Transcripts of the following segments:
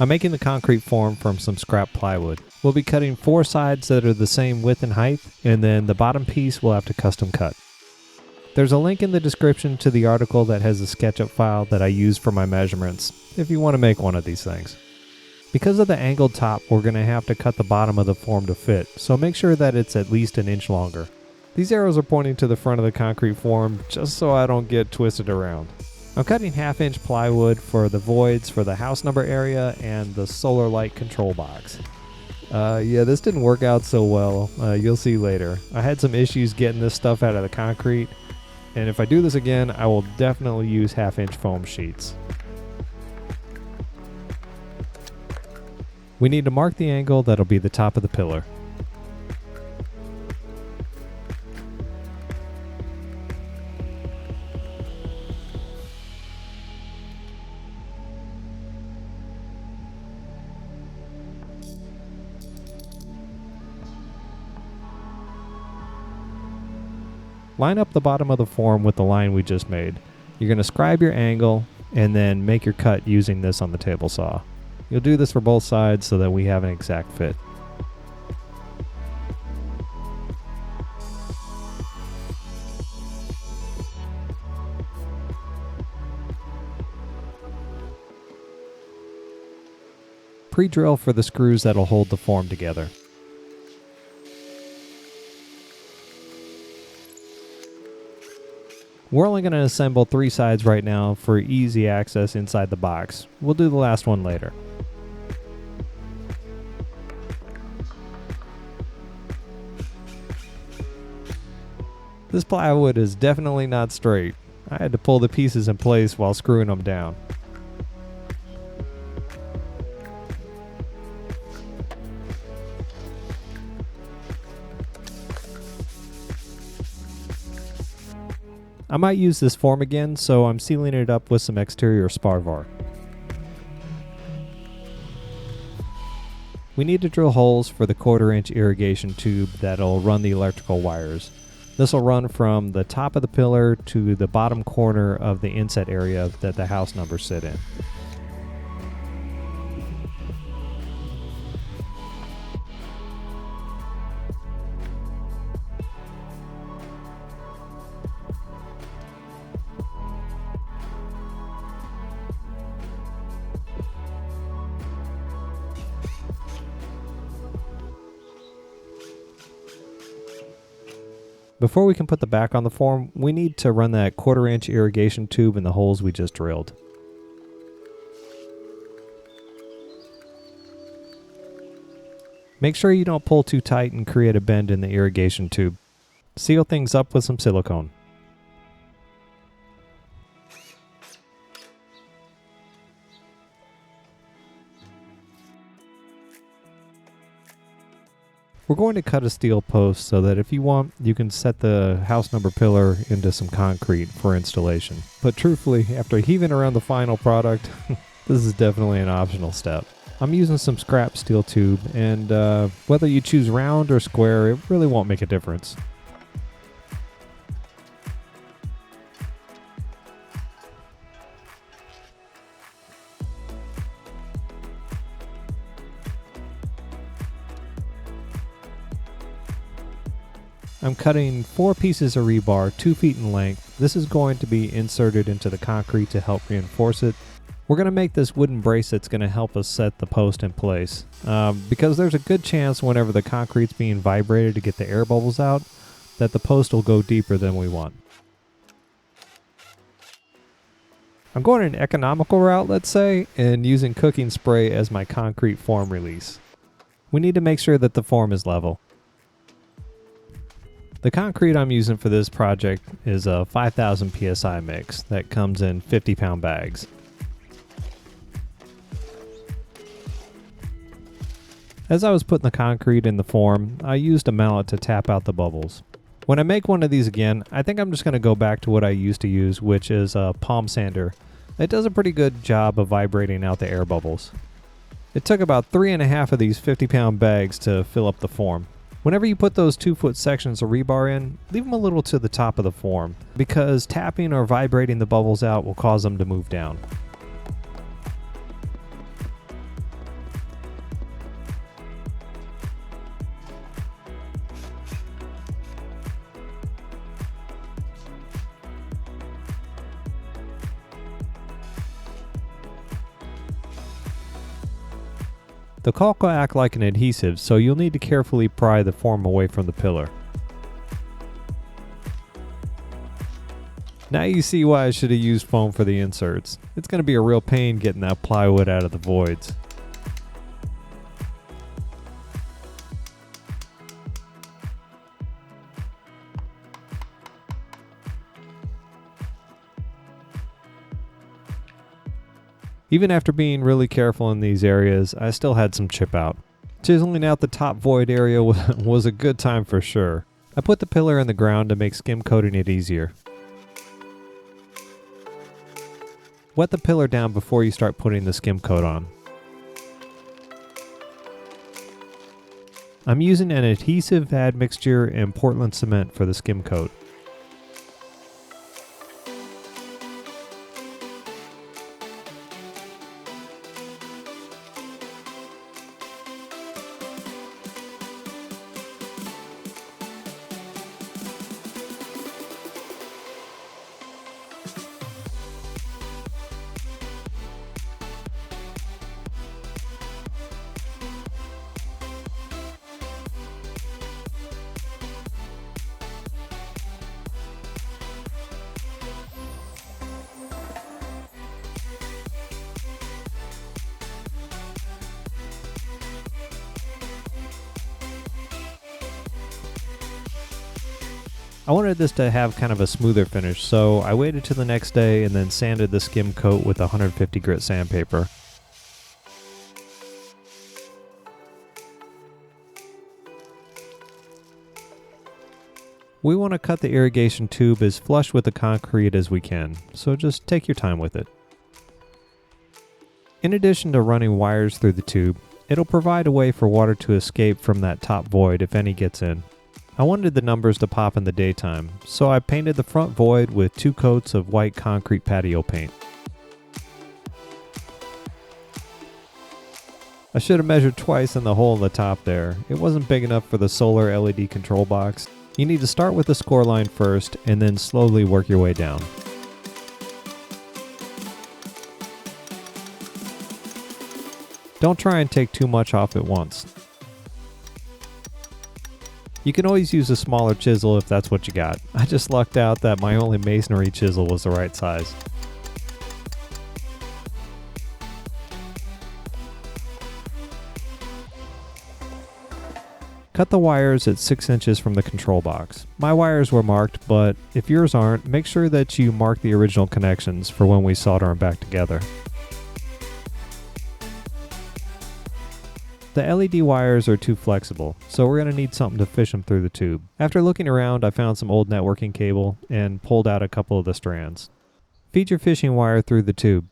I'm making the concrete form from some scrap plywood. We'll be cutting 4 sides that are the same width and height, and then the bottom piece we'll have to custom cut. There's a link in the description to the article that has a SketchUp file that I use for my measurements, if you want to make one of these things. Because of the angled top, we're going to have to cut the bottom of the form to fit, so make sure that it's at least an inch longer. These arrows are pointing to the front of the concrete form, just so I don't get twisted around. I'm cutting 1/2-inch plywood for the voids for the house number area and the solar light control box. Yeah, this didn't work out so well. You'll see later. I had some issues getting this stuff out of the concrete, and if I do this again, I will definitely use 1/2-inch foam sheets. We need to mark the angle that'll be the top of the pillar. Line up the bottom of the form with the line we just made. You're going to scribe your angle and then make your cut using this on the table saw. You'll do this for both sides so that we have an exact fit. Pre-drill for the screws that'll hold the form together. We're only going to assemble 3 sides right now for easy access inside the box. We'll do the last one later. This plywood is definitely not straight. I had to pull the pieces in place while screwing them down. I might use this form again, so I'm sealing it up with some exterior Sparvar. We need to drill holes for the 1/4-inch irrigation tube that'll run the electrical wires. This will run from the top of the pillar to the bottom corner of the inset area that the house numbers sit in. Before we can put the back on the form, we need to run that 1/4-inch irrigation tube in the holes we just drilled. Make sure you don't pull too tight and create a bend in the irrigation tube. Seal things up with some silicone. We're going to cut a steel post so that if you want, you can set the house number pillar into some concrete for installation. But truthfully, after heaving around the final product, this is definitely an optional step. I'm using some scrap steel tube, and whether you choose round or square, it really won't make a difference. I'm cutting 4 pieces of rebar 2 feet in length. This is going to be inserted into the concrete to help reinforce it. We're going to make this wooden brace that's going to help us set the post in place. Because there's a good chance whenever the concrete's being vibrated to get the air bubbles out, that the post will go deeper than we want. I'm going an economical route, let's say, and using cooking spray as my concrete form release. We need to make sure that the form is level. The concrete I'm using for this project is a 5,000 psi mix that comes in 50-pound bags. As I was putting the concrete in the form, I used a mallet to tap out the bubbles. When I make one of these again, I think I'm just going to go back to what I used to use, which is a palm sander. It does a pretty good job of vibrating out the air bubbles. It took about 3.5 of these 50-pound bags to fill up the form. Whenever you put those 2-foot sections of rebar in, leave them a little to the top of the form, because tapping or vibrating the bubbles out will cause them to move down. The caulk will act like an adhesive, so you'll need to carefully pry the form away from the pillar. Now you see why I should have used foam for the inserts. It's going to be a real pain getting that plywood out of the voids. Even after being really careful in these areas, I still had some chip out. Chiseling out the top void area was a good time for sure. I put the pillar in the ground to make skim coating it easier. Wet the pillar down before you start putting the skim coat on. I'm using an adhesive admixture and Portland cement for the skim coat. I wanted this to have kind of a smoother finish, so I waited till the next day and then sanded the skim coat with 150 grit sandpaper. We want to cut the irrigation tube as flush with the concrete as we can, so just take your time with it. In addition to running wires through the tube, it'll provide a way for water to escape from that top void if any gets in. I wanted the numbers to pop in the daytime, so I painted the front void with 2 coats of white concrete patio paint. I should have measured twice in the hole in the top there. It wasn't big enough for the solar LED control box. You need to start with the score line first and then slowly work your way down. Don't try and take too much off at once. You can always use a smaller chisel if that's what you got. I just lucked out that my only masonry chisel was the right size. Cut the wires at 6 inches from the control box. My wires were marked, but if yours aren't, make sure that you mark the original connections for when we solder them back together. The LED wires are too flexible, so we're going to need something to fish them through the tube. After looking around, I found some old networking cable and pulled out a couple of the strands. Feed your fishing wire through the tube.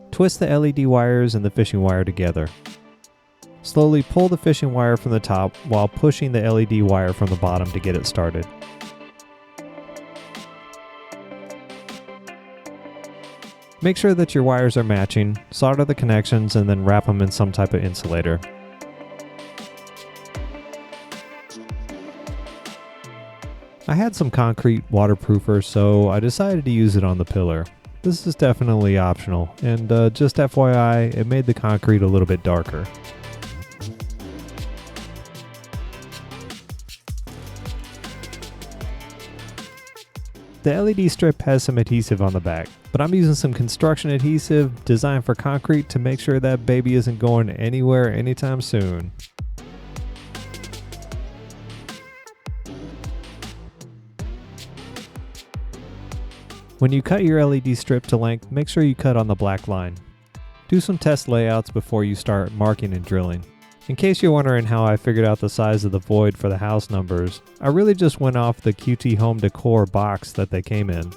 Twist the LED wires and the fishing wire together. Slowly pull the fishing wire from the top while pushing the LED wire from the bottom to get it started. Make sure that your wires are matching, solder the connections, and then wrap them in some type of insulator. I had some concrete waterproofer, so I decided to use it on the pillar. This is definitely optional, and just FYI, it made the concrete a little bit darker. The LED strip has some adhesive on the back, but I'm using some construction adhesive designed for concrete to make sure that baby isn't going anywhere anytime soon. When you cut your LED strip to length, make sure you cut on the black line. Do some test layouts before you start marking and drilling. In case you're wondering how I figured out the size of the void for the house numbers, I really just went off the QT Home Decor box that they came in.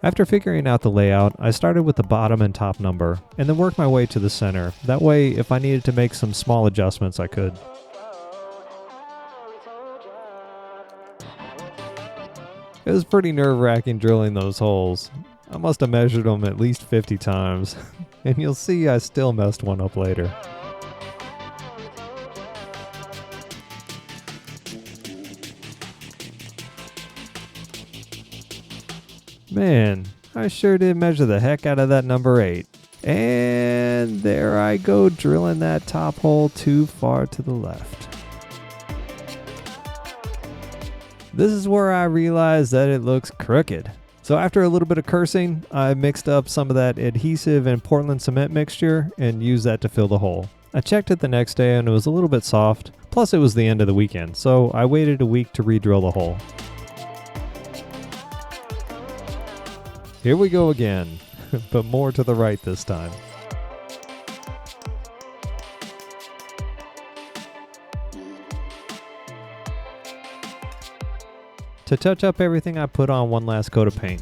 After figuring out the layout, I started with the bottom and top number, and then worked my way to the center. That way, if I needed to make some small adjustments, I could. It was pretty nerve-wracking drilling those holes. I must have measured them at least 50 times, and you'll see I still messed one up later. Man, I sure did measure the heck out of that number 8. And there I go, drilling that top hole too far to the left. This is where I realized that it looks crooked. So after a little bit of cursing, I mixed up some of that adhesive and Portland cement mixture and used that to fill the hole. I checked it the next day and it was a little bit soft, plus it was the end of the weekend, so I waited a week to re-drill the hole. Here we go again, but more to the right this time. To touch up everything, I put on one last coat of paint.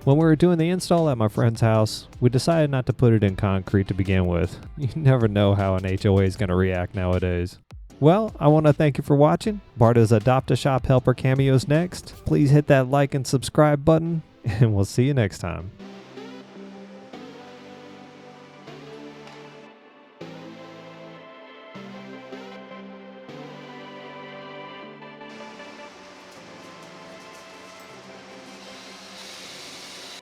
When we were doing the install at my friend's house, we decided not to put it in concrete to begin with. You never know how an HOA is going to react nowadays. Well, I want to thank you for watching. Barta's Adopt a Shop Helper cameos next. Please hit that like and subscribe button, and we'll see you next time.